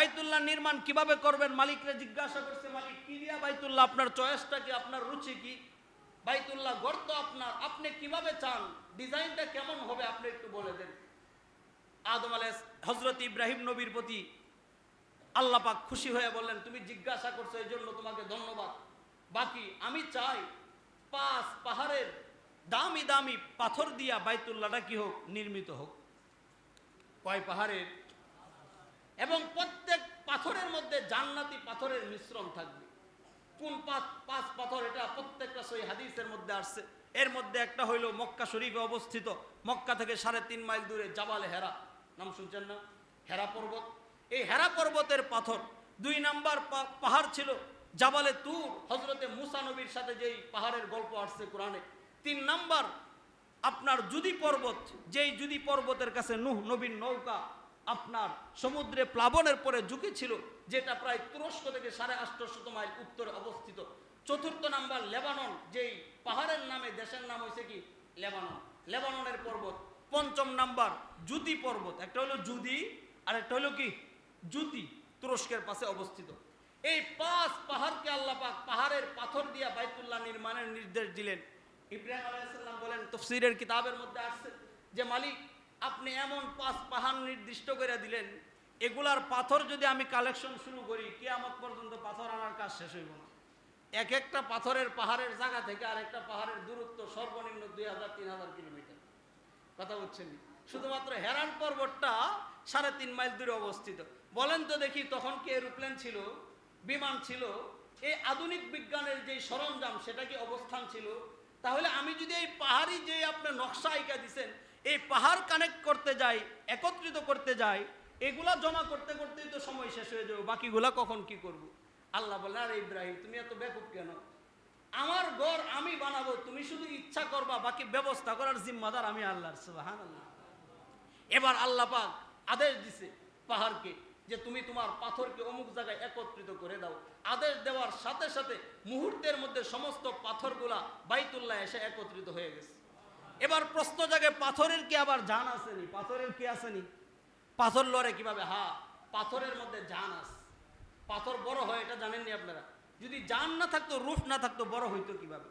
বাইতুল্লাহ নির্মাণ কিভাবে করবেন? মালিকরে জিজ্ঞাসা করছে, মালিক কি দিয়া বাইতুল্লাহ, আপনার চয়েসটা কি, আপনার রুচি কি? বাইতুল্লাহ গর্ত আপনার, আপনি কিভাবে চান, ডিজাইনটা কেমন হবে আপনি একটু বলে দেন। আদম আলাইহিস হযরত ইব্রাহিম নবীর প্রতি আল্লাহ পাক খুশি হয়ে বললেন, তুমি জিজ্ঞাসা করছো এই জন্য তোমাকে ধন্যবাদ। বাকি আমি চাই 5 পাহাড়ের দামি দামি পাথর দিয়া বাইতুল্লাহটা কি হোক, নির্মিত হোক। কয় পাহাড়ের? এবং প্রত্যেক পাথরের মধ্যে জান্নাতি পাথরের মিশ্রণ থাকবে। কোন 5 পাথর? এটা প্রত্যেকটা সহিহ হাদিসের মধ্যে আসছে। এর মধ্যে একটা হইল মক্কা শরীফে অবস্থিত, মক্কা থেকে 3.5 মাইল দূরে জাবালে হেরা, নাম শুনছেন না? হেরা পর্বত। এই হেরা পর্বতের পাথর। 2 নাম্বার পাহাড় ছিল জাবালে তুর, হযরতে মুসা নবীর সাথে যেই পাহাড়ের গল্প আসছে কোরআনে। 3 নাম্বার আপনার জুদি পর্বত, যেই জুদি পর্বতের কাছে নূহ নবীর নৌকা আপনার সমুদ্রে প্লাবনের পরে ঝুঁকেছিল, যেটা প্রায় তুরস্ক থেকে 850 মাইল উত্তরে অবস্থিত। 4 নাম্বার লেবানন, যেই পাহাড়ের নামে দেশের নাম হয়েছে কি লেবানন, লেবাননের পর্বত। 5 নাম্বার জুদি পর্বত, একটা হলো জুদি আর একটা হলো কি জুতি, তুরস্কের পাশে অবস্থিত। এই 5 পাহাড়কে আল্লাহ পাক পাহাড়ের পাথর দিয়া বাইতুল্লাহ নির্মাণের নির্দেশ দিলেন। ইব্রাহিম আলাইহিস সালাম বলেন, তাফসীরের কিতাবের মধ্যে আসছে যে মালিক আপনি এমন 5 পাহাড় নির্দিষ্ট করে দিলেন, এগুলার পাথর যদি আমি কালেকশন শুরু করি, কিয়ামত পর্যন্ত পাথর আনার কাজ শেষ হইব না। এক একটা পাথরের পাহাড়ের জায়গা থেকে আরেকটা পাহাড়ের দূরত্ব সর্বনিম্ন 2000-3000 কিলোমিটার। কথা বুঝছেন? শুধুমাত্র হেরান পর্বতটা 3.5 মাইল দূরে অবস্থিত। বলেন তো দেখি, তখন কি এরোপ্লেন ছিল, বিমান ছিল, এই আধুনিক বিজ্ঞানের যে সরঞ্জাম সেটা কি অবস্থান ছিল? তাহলে আমি যদি এই পাহাড়ি যে আপনার নকশা আঁকা দিচ্ছেন, এই পাহাড় কানেক্ট করতে যাই, একত্রিত করতে যাই, এগুলা জমা করতে করতেই তো সময় শেষ হয়ে যাবে, বাকিগুলা কখন কি করব? আল্লাহ বললেন, আরে ইব্রাহিম তুমি এত বেকুব কেন? আমার ঘর আমি বানাবো, তুমি শুধু ইচ্ছা করবা, বাকি ব্যবস্থা করার জিম্মাদার আমি আল্লাহ। সুবহানাল্লাহ। এবার আল্লাহ পাক আদেশ দিছে পাহাড়কে যে তুমি তোমার পাথরকে অমুক জায়গায় একত্রিত করে দাও। আদেশ দেওয়ার সাথে সাথে মুহূর্তের মধ্যে সমস্ত পাথরগুলা বাইতুল্লাহ এসে একত্রিত হয়ে গেছে। এবার প্রশ্ন জাগে, পাথরের কি আবার জান আসেনি? পাথরের কি আসেনি? পাথর লড়ে কিভাবে? হ্যাঁ, পাথরের মধ্যে জান আছে। পাথর বড় হয় এটা জানেননি আপনারা? যদি জান না থাকতো, রূহ না থাকতো, বড় হইতো কিভাবে?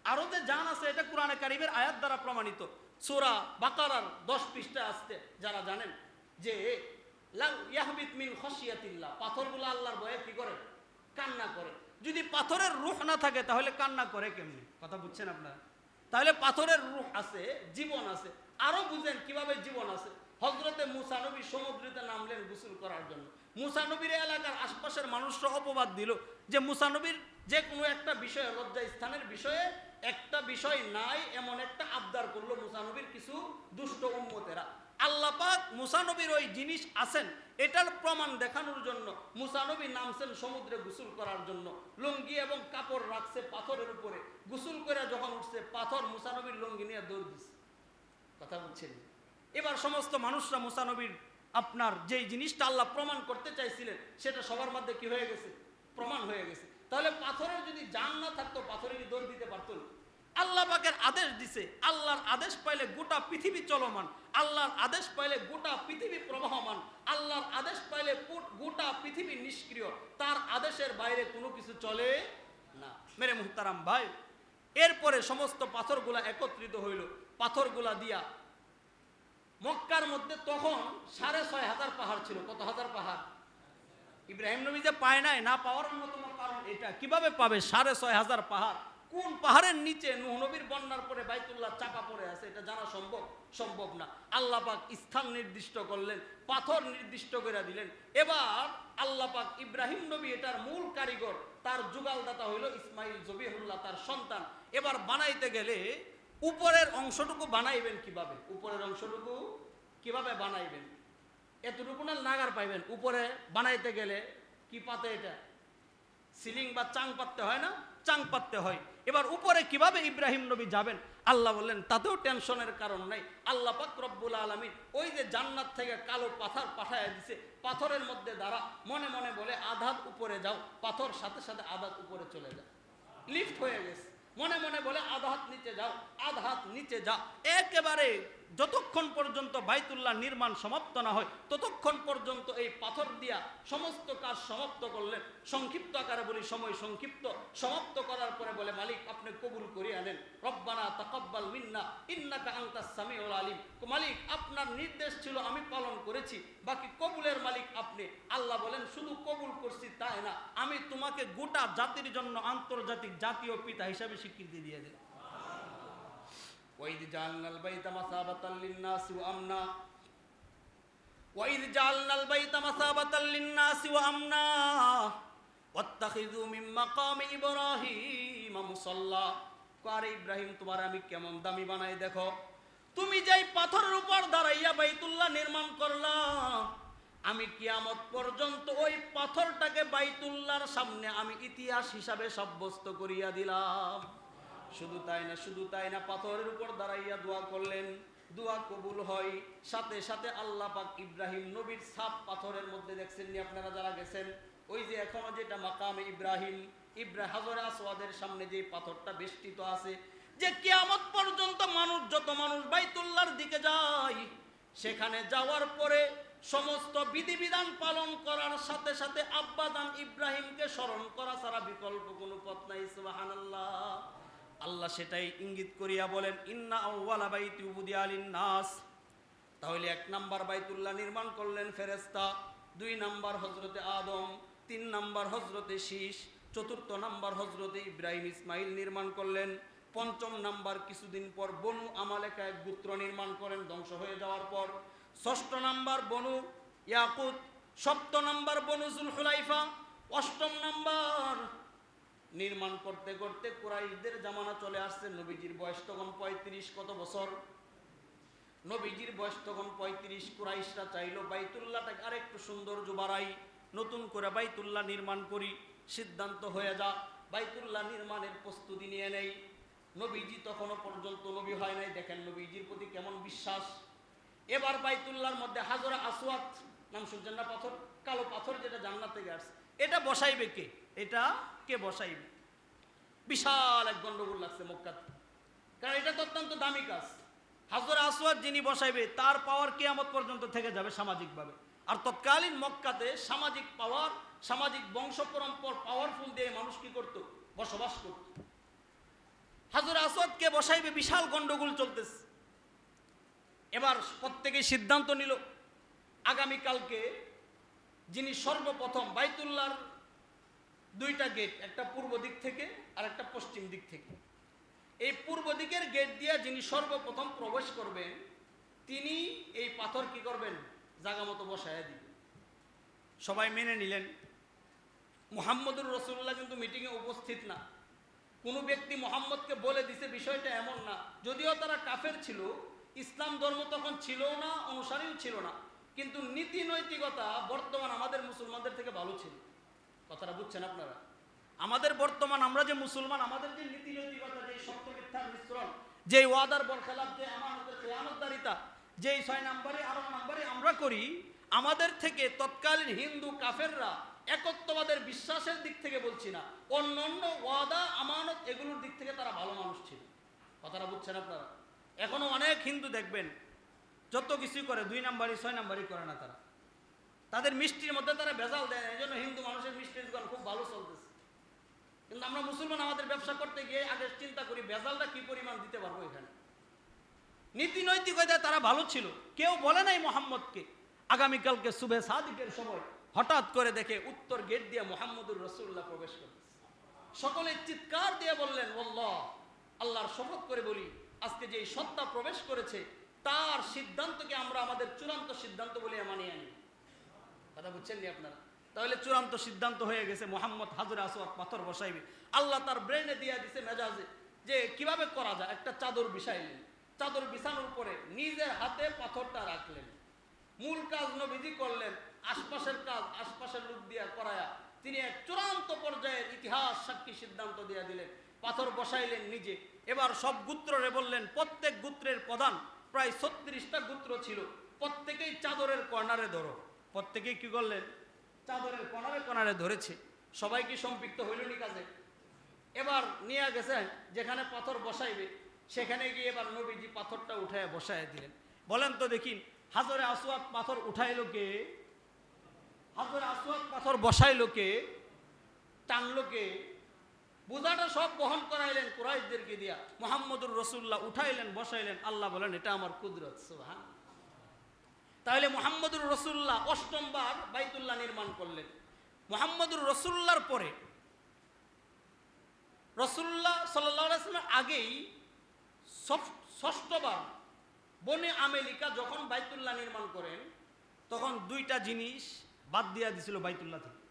আরো যে জান আছে এটা কোরআনে কারীমের আয়াত দ্বারা প্রমাণিত। সূরা বাকারার 10 পৃষ্ঠা আসছে, যারা জানেন যে ইয়াহবিত মিন খাশিয়াতিল্লাহ, পাথরগুলো আল্লাহর ভয়ে কি করে? কান্না করে। যদি পাথরের রূহ না থাকে তাহলে কান্না করে কেমনে? কথা বুঝছেন আপনারা? তাহলে পাথরের রূহ আছে, জীবন আছে। আরো বুঝেন কিভাবে জীবন আছে। হযরতে মুসা নবী সমুদ্রেতে নামলেন গোসল করার জন্য। মুসা নবীর এলাকার আশপাশের মানুষরা অপবাদ দিল যে মুসা নবীর যে কোনো একটা বিষয়ে, লজ্জা স্থানের বিষয়ে একটা বিষয় নাই, এমন একটা আবদার করলো মুসা নবীর কিছু দুষ্ট উম্মতেরা। আল্লাহ পাক মুসা নবীর ওই জিনিস আছেন এটার প্রমাণ দেখানোর জন্য মুসা নবী নামছেন সমুদ্রে গোসল করার জন্য। লুঙ্গি এবং কাপড় রাখছে পাথরের উপরে, গোসল করে যখন উঠছে পাথর মুসা নবীর লুঙ্গি নিয়ে দৌড় দিচ্ছে। কথা বুঝছেন? এবার সমস্ত মানুষরা মুসা নবীর আপনার যেই জিনিসটা আল্লাহ প্রমাণ করতে চাইছিলেন সেটা সবার মধ্যে কি হয়ে গেছে? প্রমাণ হয়ে গেছে। তাহলে পাথরের যদি জান না থাকতো পাথরেরই দৌড় দিতে পারতো না। আল্লাহ পাকের আদেশ দিছে, আল্লাহর আদেশ পাইলে গোটা পৃথিবী চলমান, আল্লাহর আদেশ পাইলে গোটা পৃথিবী প্রবাহমান, আল্লাহর আদেশ পাইলে গোটা পৃথিবী নিষ্ক্রিয়। তার আদেশের বাইরে কোনো কিছু চলে না। মেরে মুহতারাম ভাই, এরপরে সমস্ত পাথরগুলা একত্রিত হইল। পাথরগুলা দিয়া মক্কার মধ্যে তখন 6500 পাহাড় ছিল। কত হাজার পাহাড়? ইব্রাহিম নবী যে পায় নাই, না পাওয়ার অন্যতম কারণ এটা। কিভাবে পাবে 6500 পাহাড়? কোন পাহাড়ের নিচে নূহ নবীর বন্যার পরে বাইতুল্লাহ চাপা পড়ে আছে এটা জানা সম্ভব না। আল্লাহ পাক স্থান নির্দিষ্ট করলেন, পাথর নির্দিষ্ট করে দিলেন। এবার আল্লাহ পাক ইব্রাহিম নবী এটার মূল কারিগর, তার যুগালদাতা হইল ইসমাইল জবিহুল্লাহ, তার সন্তান। এবার বানাইতে গেলে উপরের অংশটুকু বানাইবেন কিভাবে? উপরের অংশটুকু কিভাবে বানাইবেন? এতটুকু না নাগার পাইবেন। উপরে বানাইতে গেলে কি পাতে? এটা সিলিং বা চাং পাততে হয় না? চাং পাততে হয়। এবার উপরে কিভাবে ইব্রাহিম নবী যাবেন? আল্লাহ বললেন তাতেও টেনশনের কারণ নাই। আল্লাহ পাক রব্বুল আলামিন ওই যে জান্নাত থেকে কালো পাথর পাঠায় দিছে, পাথরের মধ্যে দাঁড়া, মনে মনে বলে আধাত উপরে যাও, পাথর সাথে সাথে আধাত উপরে চলে যায়, লিফট হয়ে গেছে। মনে মনে বলে আধা হাত নিচে যাও, আধা হাত নিচে যা, একেবারে যতক্ষণ পর্যন্ত বাইতুল্লাহ নির্মাণ সমাপ্ত না হয় ততক্ষণ পর্যন্ত এই পাথর দিয়া সমস্ত কাজ সমাপ্ত করলেন। সংক্ষিপ্ত আকারে বলি, সময় সংক্ষিপ্ত। সমাপ্ত করার পরে বলে, মালিক আপনি কবুল করিয়ে আনেন। রব্বানা তাকাব্বাল মিন্না ইন্নাকা আনতাস সামিউল আলিম। মালিক আপনার নির্দেশ ছিল, আমি পালন করেছি, বাকি কবুলের মালিক আপনি। আল্লাহ বলেন, শুধু কবুল করছি তাই না, আমি তোমাকে গোটা জাতির জন্য আন্তর্জাতিক জাতীয় পিতা হিসাবে স্বীকৃতি দিয়ে দিলাম। وَإِذْ جَعَلْنَا الْبَيْتَ مَثَابَةً لِلنَّاسِ وَأَمْنًا وَإِذْ جَعَلْنَا الْبَيْتَ مَثَابَةً لِلنَّاسِ وَأَمْنًا وَاتَّخِذُوا مِن مَّقَامِ إِبْرَاهِيمَ مُصَلًّى। আরে ইব্রাহিম, তোমার আমি কেমন দামি বানাই দেখো। তুমি যেই পাথরের উপর দাঁড়াইয়া বাইতুল্লাহ নির্মাণ করলা, আমি কিয়ামত পর্যন্ত ওই পাথরটাকে বাইতুল্লাহর সামনে আমি ইতিহাস হিসাবে সাব্যস্ত করিয়া দিলাম। শুধু তাই না, পাথরের উপর দাঁড়াইয়া দোয়া করলেন, দোয়া কবুল হয়। সাথে সাথে আল্লাহ পাক ইব্রাহিম নবীর ছাপ পাথরের মধ্যে দেখছেন নি আপনারা যারা গেছেন, ওই যে এখনো যেটা মাকামে ইব্রাহিম, হাজরে আসওয়াদের সামনে যে পাথরটা বেষ্টিত আছে, যে কিয়ামত পর্যন্ত যত মানুষ বাইতুল্লাহর দিকে যায়, সেখানে যাওয়ার পরে সমস্ত বিধিবিধান পালন করার সাথে সাথে আব্বাজান ইব্রাহিমকে স্মরণ করা ছাড়া বিকল্প কোনো পথ নাই। সুবহানাল্লাহ। আল্লাহ সেটাই ইঙ্গিত করিয়া বলেন, ইন্না আউওয়ালা বাইতি উদিয়া লিন-নাস। তাহলে 1 নাম্বার বাইতুল্লাহ নির্মাণ করলেন ফেরেশতা, 2 নাম্বার হযরতে আদম, 3 নাম্বার হযরতে শীশ, 4র্থ নাম্বার হযরতে ইব্রাহিম ইসমাইল নির্মাণ করলেন। 5ম নাম্বার কিছুদিন পর বনু আমালেকা এক গোত্র নির্মাণ করেন ধ্বংস হয়ে যাওয়ার পর। 6ষ্ঠ নাম্বার বনু ইয়াকুত, 7ম নাম্বার বনু যুলহুলাইফা, 8ম নাম্বার নির্মাণ করতে করতে কুরাইশদের জামানা চলে আসছে। নবীজির বয়স তখন 35। কত বছর? নবীজির বয়স তখন 35। কুরাইশরা চাইলো বাইতুল্লাহটাকে আরেকটু সৌন্দর্য বাড়াই, নতুন করে বাইতুল্লাহ নির্মাণ করি। সিদ্ধান্ত হয়ে যা, বাইতুল্লাহ নির্মাণের প্রস্তুতি নিয়ে নেই। নবীজি তখনও পর্যন্ত নবী হয় নাই, দেখেন নবীজির প্রতি কেমন বিশ্বাস। এবার বাইতুল্লাহর মধ্যে হাজরা আসওয়াদ নাম শুনছেন না, পাথর, কালো পাথর যেটা জান্নাত থেকে আসছে, এটা বসাইবে কে? এটা কে বসাইবে? বিশাল এক গন্ডগোল লাগছে মক্কাতে, কারণ এটা তো অত্যন্ত দামি কাজ। হাজরা আসওয়াদ যিনি বসাইবে তার পাওয়ার কিয়ামত পর্যন্ত থেকে যাবে সামাজিকভাবে। আর তৎকালীন মক্কাতে সামাজিক পাওয়ার, সামাজিক বংশ পরম্পর পাওয়ারফুল দিয়ে মানুষ কি করত? বসবাস করত। হাজরা আসওয়াদ কে বসাইবে, বিশাল গন্ডগোল চলতেছে। এবার প্রত্যেকেই সিদ্ধান্ত নিল, আগামীকালকে যিনি সর্বপ্রথম বাইতুল্লাহর 2টা গেট, একটা পূর্ব দিক থেকে আর একটা পশ্চিম দিক থেকে, এই পূর্ব দিকের গেট দিয়ে যিনি সর্বপ্রথম প্রবেশ করবেন, তিনি এই পাথর কি করবেন? জায়গা মতো বসায় দিবেন। সবাই মেনে নিলেন। মুহাম্মদুর রাসূলুল্লাহ কিন্তু মিটিংয়ে উপস্থিত না। কোনো ব্যক্তি মুহাম্মদকে বলে দিছে, বিষয়টা এমন না। যদিও তারা কাফের ছিল, ইসলাম ধর্ম তখন ছিল না, অনুসারীও ছিল না, কিন্তু নীতি নৈতিকতা বর্তমান আমাদের মুসলমানদের থেকে ভালো ছিল। কথাটা বুঝছেন আপনারা? আমাদের বর্তমান আমরা যে মুসলমান, আমাদের যে নীতি নৈতিকতা, যে সত্য মিথ্যার মিশ্রণ, যে ওয়াদার বরখেলাপ, যে আমানতের খেয়ানতদারিতা, যেই 6 নাম্বারে 8 নাম্বারে আমরা করি, আমাদের থেকে তৎকালীন হিন্দু কাফেররা একত্ববাদের বিশ্বাসের দিক থেকে বলছি না, অন্যান্য ওয়াদা আমানত এগুলোর দিক থেকে তারা ভালো মানুষ ছিল। কথাটা বুঝছেন আপনারা? এখনো অনেক হিন্দু দেখবেন যত কিছুই করে 2 নাম্বারই 6 নাম্বারই করে না তারা। তাদের মিষ্টির মধ্যে তারা ভেজাল দেয়, এই জন্য হিন্দু মানুষের মিষ্টির দোকান খুব ভালো চলতেছে। কিন্তু আমরা মুসলমান আমাদের ব্যবসা করতে গিয়ে আগে চিন্তা করি ভেজালটা কি পরিমাণ দিতে পারবো এখানে। নীতি নৈতিকতায় তারা ভালো ছিল। কেউ বলে নাই মোহাম্মদকে আগামীকালকে সুবে সাদিকের সময় হঠাৎ করে দেখে উত্তর গেট দিয়ে মুহাম্মদুর রাসূলুল্লাহ প্রবেশ করতেছে। সকলে চিৎকার দিয়ে বললেন, আল্লাহ, আল্লাহর শপথ করে বলি, আজকে যে সত্তা প্রবেশ করেছে তার সিদ্ধান্তকে আমরা আমাদের চূড়ান্ত সিদ্ধান্ত বলে মানিয়ে আনি। কথা বুঝছেন নি আপনারা? তাহলে চূড়ান্ত সিদ্ধান্ত হয়ে গেছে, মুহাম্মদ হাজরা আসওয়াদ পাথর বসাইবে। আল্লাহ তার ব্রেনে দিয়ে দিছে মেজাজে যে কিভাবে করা যায়। একটা চাদর বিছাইলেন, চাদর বিছানোর পরে নিজের হাতে পাথরটা রাখলেন। মূল কাজ নবীজি করলেন, আশপাশের কাজ আশপাশের লোক দিয়ে করায়া তিনি এক চূড়ান্ত পর্যায়ের ইতিহাস সাক্ষী সিদ্ধান্ত দিয়ে দিলেন। পাথর বসাইলেন নিজে। এবার সব গোত্ররে বললেন, প্রত্যেক গোত্রের প্রধান, প্রায় 36টা গোত্র ছিল, প্রত্যেকেই চাদরের কর্নারে ধরো। প্রত্যেকেই কি করলেন? চাদরের কর্নারে কর্নারে ধরেছে। সবাই কি সম্পৃক্ত হইল নি কাজে? এবার নিয়ে গেছেন যেখানে পাথর বসাইবে, সেখানে গিয়ে এবার নবীজি পাথরটা উঠায় বসায় দিলেন। বলেন তো দেখিন, হাজরে আসওয়াদ পাথর উঠাইলো কে? হাজরে আসওয়াদ পাথর বসাইলো কে? টানলো কে? বোঝাটা সব বহন করাইলেন কুরাইশদেরকে দিয়া। মুহাম্মদুর রাসূলুল্লাহ উঠাইলেন, বসাইলেন। আল্লাহ বলেন এটা আমার কুদরত। সুবহান। তাহলে মুহাম্মদুর রাসূলুল্লাহ অষ্টমবার বাইতুল্লাহ নির্মাণ করলেন। মুহাম্মদুর রাসূলুল্লাহর পরে, রাসূলুল্লাহ সাল্লাল্লাহু আলাইহি ওয়াসাল্লামের আগেই ষষ্ঠবার বনে আমেরিকা যখন বাইতুল্লাহ নির্মাণ করেন, তখন দুইটা জিনিস বাদ দিয়া দিছিল বাইতুল্লাহ থেকে।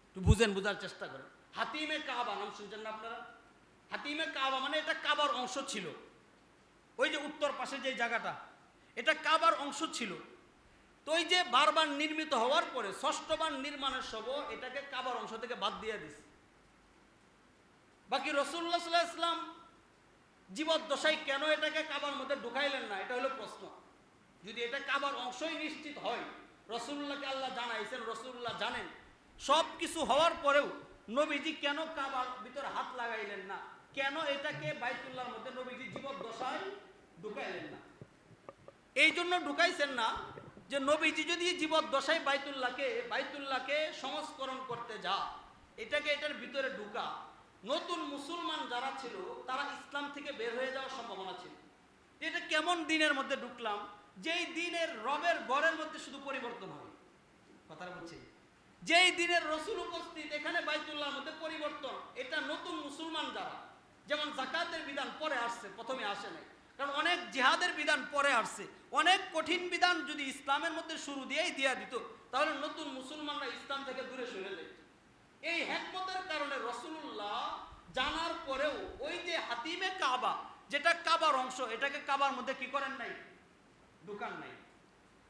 একটু বুঝার চেষ্টা করেন। হাতিমে কাবা নাম শুনছেন না আপনারা? হাতিমে কাবা মানে এটা কাবার অংশ ছিল। ওই যে উত্তর পাশে যে জায়গাটা, এটা কাবার অংশ ছিল। তো ওই যে বারবার নির্মিত হওয়ার পরে ষষ্ঠবার নির্মাণের সময় এটাকে কাবার অংশ থেকে বাদ দিয়ে দিছে। বাকি রাসূলুল্লাহ সাল্লাল্লাহু আলাইহি ওয়াসাল্লাম জীবদ্দশায় কেন এটাকে কাবার মধ্যে ঢুকাইলেন না, এটা হলো প্রশ্ন। যদি এটা কাবার অংশই নিশ্চিত হয়, রাসূলুল্লাহকে আল্লাহ জানাইছেন, রাসূলুল্লাহ জানেন, সব কিছু হওয়ার পরেও নবীজি কেন কাবার ভিতরে হাত লাগাইলেন না? কেন এটাকে বাইতুল্লাহর মধ্যে নবীজি জীবদ্দশায় ঢুকাইলেন না? এই জন্য ঢুকাইছেন না যে নবীজি যদি জীবদ্দশায় বাইতুল্লাহকে সংস্করণ করতে যা, এটার ভিতরে ঢুকা, নতুন মুসলমান যারা ছিল তারা ইসলাম থেকে বের হয়ে যাওয়ার সম্ভাবনা ছিল। এটা কেমন দিনের মধ্যে ঢুকলাম, যেই দিনের রবের গড়ের মধ্যে শুধু পরিবর্তন হয়। কথাটা বলছি, যেই দিনের রসুল উপস্থিত এখানে বাইতুল্লাহর মধ্যে পরিবর্তন। এটা নতুন মুসলমান যারা, যেমন যাকাতের বিধান পরে আসছে, প্রথমে আসে নাই। কারণ অনেক জিহাদের বিধান পরে আসছে। অনেক কঠিন বিধান যদি ইসলামের মধ্যে শুরু দিয়েই দিয়া দিত, তাহলে নতুন মুসলমানরা ইসলাম থেকে দূরে সরে যেত। এই হিকমতের কারণে রাসূলুল্লাহ জানার পরেও ওই যে হাতিমে কাবা, যেটা কাবার অংশ, এটাকে কাবার মধ্যে কি করেন নাই? ঢুকান নাই।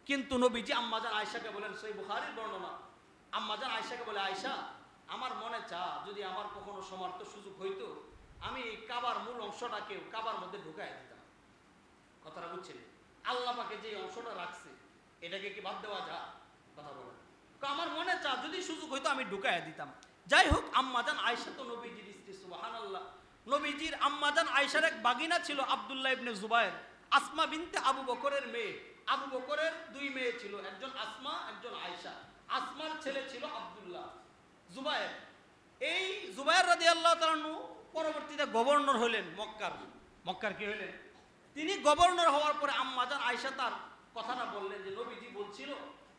কিন্তু নবীজি আম্মাজান আয়েশাকে বলেন, সহিহ বুখারীর বর্ণনা, আম্মাজান আয়েশাকে বলে, আয়েশা, আমার মনে যদি আমার কখনো সমর্থ সুযোগ হইতো, আমি এই কাবার মূল অংশটাকে কাবার মধ্যে ঢুকাই দিতাম। কথাটা বুঝছেন? আল্লাহ পাকে যে অংশটা রাখছে, এটাকে কি বাদ দেওয়া যায়? কথা বলেন। আমার মনে যদি সুযোগ হইতো আমি ঢুকাই দিতাম। যাই হোক, আম্মাজান আয়েশা তো নবীজির স্ত্রী। সুবহানাল্লাহ। নবীজির আম্মাজান আয়েশার এক বাগিনা ছিল আব্দুল্লাহ ইবনে জুবায়ের, আসমা বিনতে আবু বকরের মেয়ে। আবু বকরের দুই মেয়ে ছিল, একজন আসমা, একজন আয়েশা। আসমার ছেলে ছিল আব্দুল্লাহ। জুবায়ের, এই জুবায়ের রাদিয়াল্লাহু তাআলা আনহু পরবর্তীতে গভর্নর হলেন মক্কার কি হলেন? তিনি গভর্নর হওয়ার পরে আম্মাজান আয়েশা তার কথাটা বললেন যে নবীজি বলছিল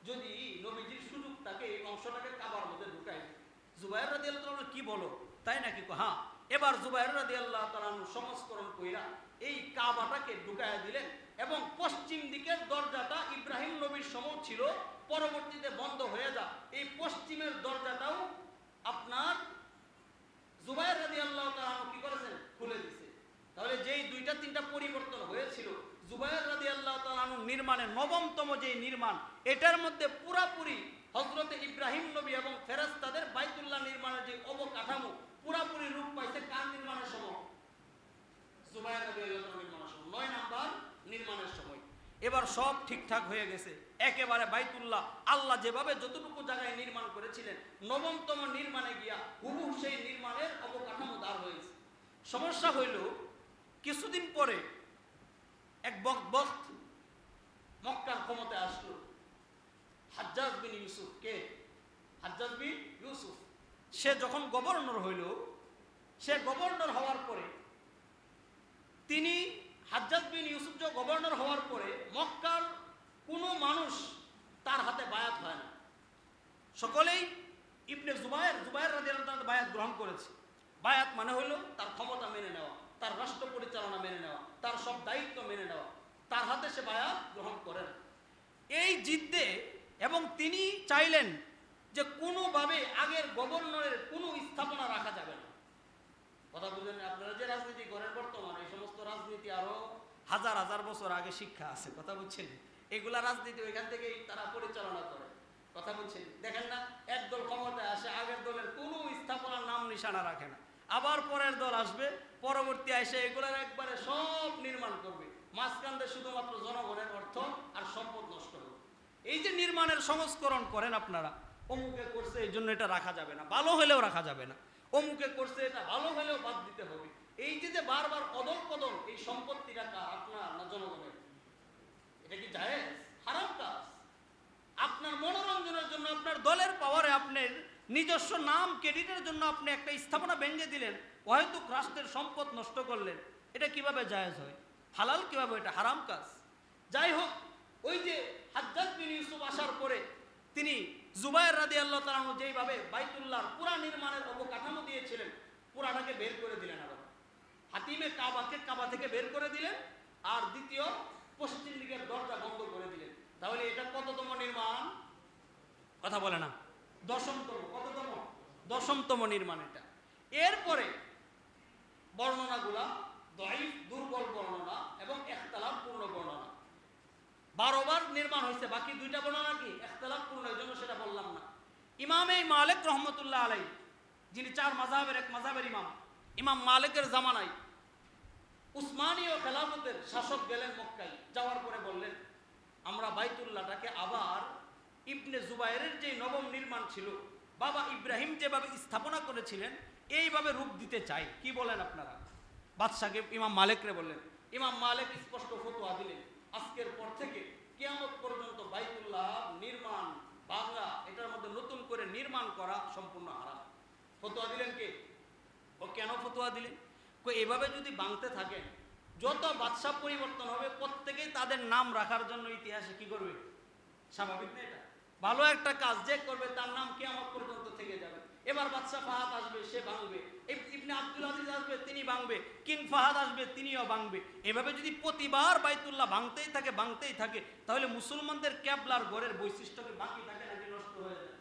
যদি নবীজির সুযোগ থাকে এই অংশটাকে কাবার মধ্যে ঢুকাই। জুবায়ের রাদিয়াল্লাহু তাআলা কি বলো, তাই নাকি? হ্যাঁ। এবার জুবায়ের রাদিয়াল্লাহু তাআলা সংস্করণ কইরা এই কাবাটাকে ঢুকায়া দিলেন, এবং পশ্চিম দিকের দরজাটা ইব্রাহিম নবীর সময় ছিল, পরবর্তীতে বন্ধ হয়ে যা, এই পশ্চিমের দরজাটাও আপনার জুবায়ের রাদিয়াল্লাহু তাআলা কি করেছেন? খুলে দিয়েছে। তাহলে যেই দুইটা তিনটা পরিবর্তন হয়েছিল, জুবায়ের রাদিয়াল্লাহু তাআলা নির্মাণের নবমতম যে নির্মাণ, এটার মধ্যে পুরাপুরি হযরতে ইব্রাহিম নবী এবং ফেরেশতাদের বাইতুল্লাহ নির্মাণের যে অবকাঠামো পুরাপুরি রূপ পাইছে কার নির্মাণের সময়? জুবায়ের রাদিয়াল্লাহু তাআলা নির্মাণের সময়, 9 নাম্বার নির্মাণের সময়। এবার সব ঠিকঠাক হয়ে গেছে একেবারে। বাইতুল্লাহ আল্লাহ যেভাবে যতটুকু জায়গায় নির্মাণ করেছিলেন, নবমতম নির্মাণে গিয়া হুবহু সেই নির্মাণের অবকাঠামো দাঁড় হয়েছে। সমস্যা হইল, কিছুদিন পরে এক বক্ত মক্কার ক্ষমতায় আসলো, হাজ্জাজ বিন ইউসুফ। কে? হাজ্জাজ বিন ইউসুফ। সে যখন গভর্নর হইল, সে গভর্নর হওয়ার পরে তিনি হাজ্জাজ বিন ইউসুফ যে গভর্নর হওয়ার পরে মক্কার কোনো মানুষ তার হাতে বায়াত হয় না। সকলেই ইবনে জুবায়ের রাদিয়াল্লাহু তাআলা বায়াত গ্রহণ করেছে। বায়াত মানে হলো তার ক্ষমতা মেনে নেওয়া, তার রাষ্ট্র পরিচালনা মেনে নেওয়া, তার সব দায়িত্ব মেনে নেওয়া। তার হাতে সে বায়াত গ্রহণ করেন এই জিদ্দে। এবং তিনি চাইলেন যে কোনোভাবে আগের গভর্নরের কোনো স্থাপনা রাখা যাবে না। কথা বুঝলেন? আপনারা যে রাজনীতি করেন বর্তমানে, এই সমস্ত রাজনীতি আরো হাজার হাজার বছর আগে শিক্ষা আছে। কথা বুঝছেন? এগুলা রাজনীতি ওইখান থেকেই তারা পরিচালনা করে। কথা বুঝছেন? দেখেন না, একদল ক্ষমতায় আসে, আগের দলের কোনো স্থাপনার নাম নিশানা রাখে না। আবার পরের দল আসবে, পরবর্তী এসে এগুলার একবারে সব নির্মাণ করবে। মাঝখানে শুধুমাত্র জনগণের অর্থ আর সম্পদ নষ্ট হবে। এই যে নির্মাণের সংস্করণ করেন আপনারা, অমুকে করছে এই জন্য এটা রাখা যাবে না, ভালো হলেও রাখা যাবে না। অমুকে করছে এটা ভালো হলেও বাদ দিতে হবে। এই যে বারবার অদল কদল, এই সম্পত্তিটা কার? আপনার না জনগণের? এটা কি জায়েজ? হারাম কাজ। আপনার মনোরঞ্জনের জন্য, আপনার দলের পাওয়ারে, আপনার নিজস্ব নাম ক্রেডিটের জন্য আপনি একটা স্থাপনা ভেঙে দিলেন, হয়তো রাষ্ট্রের সম্পদ নষ্ট করলেন। এটা কিভাবে জায়েজ হয়? হালাল কিভাবে? এটা হারাম কাজ। যাই হোক, ওই যে হাজ্জাজ বিন ইউসুফ আসার পরে তিনি জুবায়ের রাদিয়াল্লাহু তাআলা আনহু যেইভাবে বাইতুল্লাহর পুরা নির্মাণের অবকাঠামো দিয়েছিলেন, পুরাটাকে বের করে দিলেন। আবার হাতিমে কাবাকে কাবা থেকে বের করে দিলেন, আর দ্বিতীয় পশ্চিম দিকের দরজা বন্ধ করে দিলেন। তাহলে এটা কততম নির্মাণ? কথা বলে না। দশমতম। কততম? দশমতম নির্মাণ এটা। এরপরে বর্ণনাগুলা দাঈফ, দুর্বল বর্ণনা এবং ইখতিলাফ পূর্ণ বর্ণনা। 12 বার নির্মাণ হয়েছে, বাকি 2টা বর্ণনা কি ইখতিলাফ পূর্ণ, এই জন্য সেটা বললাম না। ইমামে মালিক রহমতুল্লাহ আলাইহি, যিনি 4 মাযহাবের এক মাযহাবের ইমাম, ইমাম মালিকের জামানায় উসমানীয় খেলাফতের শাসক গেলেন মক্কায়। যাওয়ার পরে বললেন, আমরা বাইতুল্লাহটাকে আবার ইবনে জুবায়েরের যে নবম নির্মাণ ছিল, বাবা ইব্রাহিম যেভাবে স্থাপনা করেছিলেন, এইভাবে রূপ দিতে চাই। কি বলেন আপনারা? বাদশাকে ইমাম মালিকরে বললেন। ইমাম মালিক স্পষ্ট ফতোয়া দিলেন, আজকের পর থেকে কিয়ামত পর্যন্ত বাইতুল্লাহ নির্মাণ বাংলা, এটার মধ্যে নতুন করে নির্মাণ করা সম্পূর্ণ হারাম। ফতোয়া দিলেন কে? ও কেন ফতোয়া দিলেন? এভাবে যদি ভাঙতে থাকেন, যত বাদশা পরিবর্তন হবে, প্রত্যেকেই তাদের নাম রাখার জন্য ইতিহাসে কি করবে? স্বাভাবিক না এটা? ভালো একটা কাজ যে করবে তার নাম কিয়ামত পর্যন্ত থেকে যাবে। এবার বাদশা ফাহাদ আসবে, সে ভাঙবে। ইবনে আব্দুল আজিজ আসবে, তিনি ভাঙবে। কিং ফাহাদ আসবে, তিনিও ভাঙবে। এভাবে যদি প্রতিবার বাইতুল্লাহ ভাঙতেই থাকে, তাহলে মুসলমানদের ক্যাবলার ঘরের বৈশিষ্ট্য কি বাকি থাকে নাকি নষ্ট হয়ে যায়?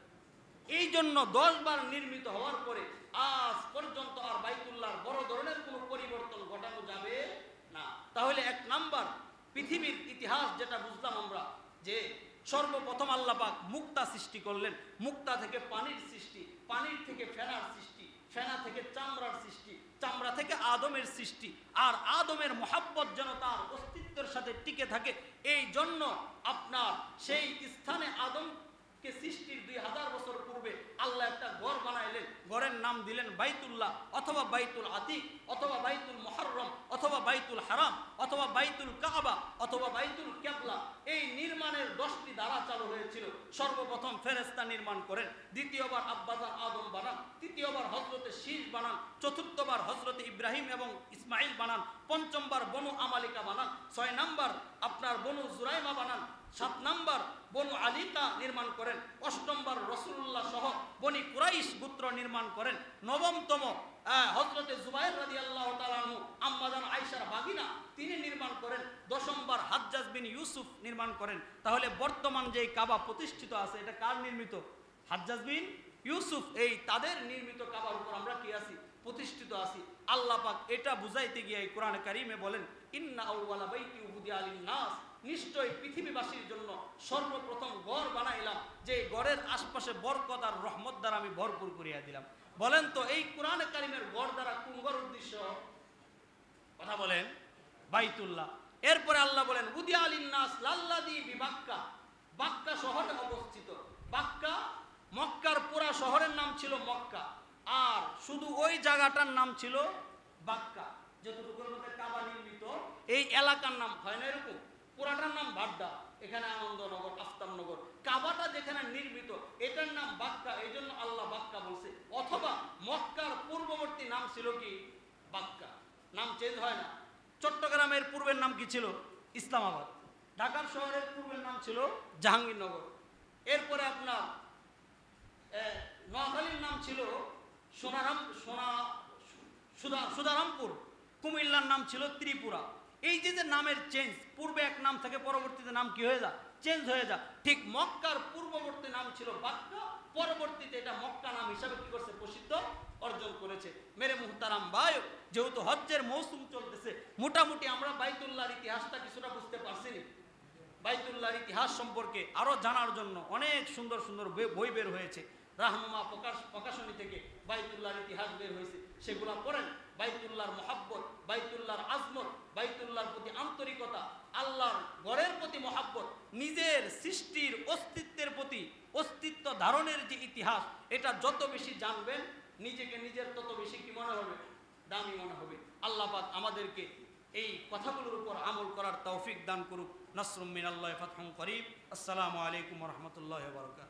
এই জন্য 10 বার নির্মিত হওয়ার পরে আজ পর্যন্ত আর বাইতুল্লাহর বড় ধরনের কোনো পরিবর্তন ঘটানো যাবে না। তাহলে 1 নাম্বার, পৃথিবীর ইতিহাস যেটা বুঝলাম আমরা, যে সর্বপ্রথম আল্লাহ পাক মুক্তা সৃষ্টি করলেন। মুক্তা থেকে পানির সৃষ্টি, পানির থেকে ফেনার সৃষ্টি, ফেনা থেকে চামড়ার সৃষ্টি, চামড়া থেকে আদমের সৃষ্টি। আর আদমের মহাব্বত যেন তার অস্তিত্বের সাথে টিকে থাকে, এই জন্য আপনার সেই স্থানে আদমকে সৃষ্টির 2000 বছর পূর্বে আল্লাহ একটা ঘর বানাইলেন। ঘরের নাম দিলেন বাইতুল্লাহ, অথবা বাইতুল আতিক, অথবা বাইতুল মুহাররম, অথবা বাইতুল হারাম, অথবা বাইতুল কাবা, অথবা বাইতুল কিবলা। এই নির্মাণের 10টি ধারা চালু হয়েছিল। সর্বপ্রথম ফেরেশতা নির্মাণ করেন, দ্বিতীয়বার আব্বাজান আদম বানান, তৃতীয়বার হযরতে শীষ বানান, চতুর্থবার হযরতে ইব্রাহিম এবং ইসমাইল বানান, পঞ্চমবার বনু আমালিকা বানান, 6 নাম্বার আপনার বনু জুরাইমা বানান, 7 নাম্বার বনু আলিকা নির্মাণ করেন, 8ম্বার রাসূলুল্লাহ সহ বনি কুরাইশ গোত্র নির্মাণ করেন, 9মতম হযরতে জুবায়ের রাদিয়াল্লাহু তাআলা আনহু আম্মাজান আয়েশার বাগিনা, তিনি নির্মাণ করেন, 10মবার হাজ্জাজ বিন ইউসুফ নির্মাণ করেন। তাহলে বর্তমান যে কাবা প্রতিষ্ঠিত আছে, এটা কার নির্মিত? হাজ্জাজ বিন ইউসুফ। এই তাদের নির্মিত কাবার উপর আমরা কি আছি? প্রতিষ্ঠিত আছি। আল্লাহ পাক এটা বুঝাইতে গিয়ে কোরআনে কারিমে বলেন, ইন্না আউওয়ালা বাইতি উদিয়া লিন-নাস, নিশ্চয় পৃথিবীবাসীর জন্য সর্বপ্রথম ঘর বানাইলাম, যে ঘরের আশপাশে বরকত আর রহমত দ্বারা আমি ভরপুর করিয়া দিলাম। বলেন তো, এই কোরআনে কারিমের ঘর দ্বারা কোন ঘর উদ্দেশ্য? কথা বলেন, বাইতুল্লাহ। এরপরে আল্লাহ বলেন, উদিয়া লিন-নাস লাল্লাযী বিবাক্কা, বাক্কা শহরে অবস্থিত। বাক্কা, মক্কার পুরা শহরের নাম ছিল মক্কা, আর শুধু ওই জায়গাটার নাম ছিল বাক্কা। যতটুকুর মধ্যে কাবা নির্মিত, এই এলাকার নাম হয় না এরকম, পুরাটার নাম বাড্ডা, এখানে আনন্দনগর, আফতাবনগর। কাবাটা যেখানে নির্মিত, এটার নাম বাক্কা, এই জন্য আল্লাহ বাক্কা বলছে। অথবা মক্কার পূর্ববর্তী নাম ছিল কি? বাক্কা। নাম চেঞ্জ হয় না। চট্টগ্রামের পূর্বের নাম কি ছিল? ইসলামাবাদ। ঢাকার শহরের পূর্বের নাম ছিল জাহাঙ্গীরনগর। এরপরে আপনার নোয়াখালীর নাম ছিল সুধারামপুর। কুমিল্লার নাম ছিল ত্রিপুরা। এই যে নামের চেঞ্জ, পূর্বে এক নাম থেকে পরবর্তীতে নাম কি হয়ে যায়? চেঞ্জ হয়ে যায়। ঠিক মক্কার পূর্ববর্তী নাম ছিল বাক্কা, পরবর্তীতে এটা মক্কা নাম হিসাবে কি করছে? প্রসিদ্ধ অর্জন করেছে। মেরে মুহতারাম ভাই, যেহেতু হজ্জের মৌসুম চলতেছে, মোটামুটি আমরা বাইতুল্লাহর ইতিহাসটা কিছুটা বুঝতে পারছি। বাইতুল্লাহর ইতিহাস সম্পর্কে আরো জানার জন্য অনেক সুন্দর সুন্দর বই বের হয়েছে। রাহনুমা প্রকাশনী থেকে বাইতুল্লাহর ইতিহাস বের হয়েছে, সেগুলা পড়েন। বাইতুল্লাহর মহাব্বত, বাইতুল্লাহর আজমত, বাইতুল্লাহর প্রতি আন্তরিকতা, আল্লাহর ঘরের প্রতি মহাব্বত, নিজের সৃষ্টির অস্তিত্বের প্রতি অস্তিত্ব ধারণের যে ইতিহাস, এটা যত বেশি জানবেন নিজেকে নিজের তত বেশি কি মনে হবে? দামি মনে হবে। আল্লাহ পাক আমাদেরকে এই কথাগুলোর উপর আমল করার তৌফিক দান করুক। নাসরুম মিনাল্লাহি ফাতহুন করিব। আসসালামু আলাইকুম ওয়া রাহমাতুল্লাহি ওয়া বারাকাতুহু।